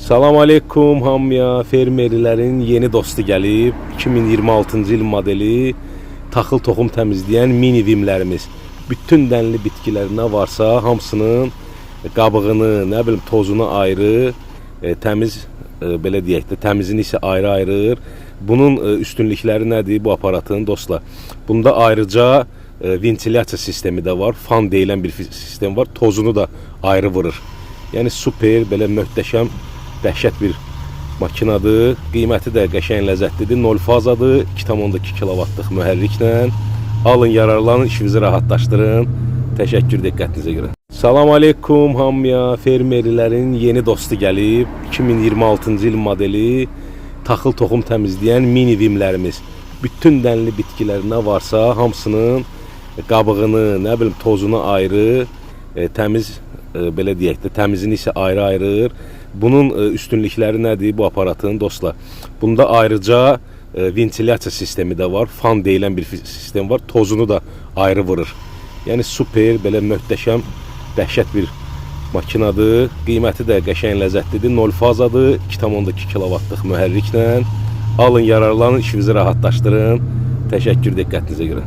Salam aleykum hamıya, fermerlərin yeni dostu gəlib. 2026-cı il modeli taxıl toxum təmizləyən mini vimlərimiz. Bütün dənli bitkilər nə varsa hamısının qabığını, nə bilim tozunu ayrı, təmiz belə deyək də təmizini isə ayrı ayırır. Bunun üstünlükləri nədir bu aparatın dostlar? Bunda ayrıca ventilyasiya sistemi də var, fan deyilən bir sistem var, tozunu da ayrı vurur. Yəni super, belə möhtəşəm, dəhşət bir makinadır. Qiyməti də qəşəng ləzzətlidir. 0 fazadır. 2,2 kilovatlıq mühərriklə. Alın, yararlanın, işinizi rahatlaşdırın. Təşəkkür diqqətinizə görə. Salam aleykum hamıya, fermerlərin yeni dostu gəlib. 2026-cı il modeli taxıl toxum təmizləyən mini vimlərimiz. Bütün dənli bitkilər nə varsa hamısının qabığını, nə bilim tozunu ayrı, təmiz belə deyək də təmizini isə ayrı ayırır. Bunun üstünlükləri nədir bu aparatın dostlar? Bunda ayrıca ventilyasiya sistemi də var, fan deyilən bir sistem var, tozunu da ayrı vurur. Yəni super, belə möhtəşəm, dəhşət bir makinadır. Qiyməti də qəşəng ləzzətlidir. 0 fazadır. 2,2 kilovatlıq mühərriklə. Alın, yararlanın, işinizi rahatlaşdırın. Təşəkkür diqqətinizə görə.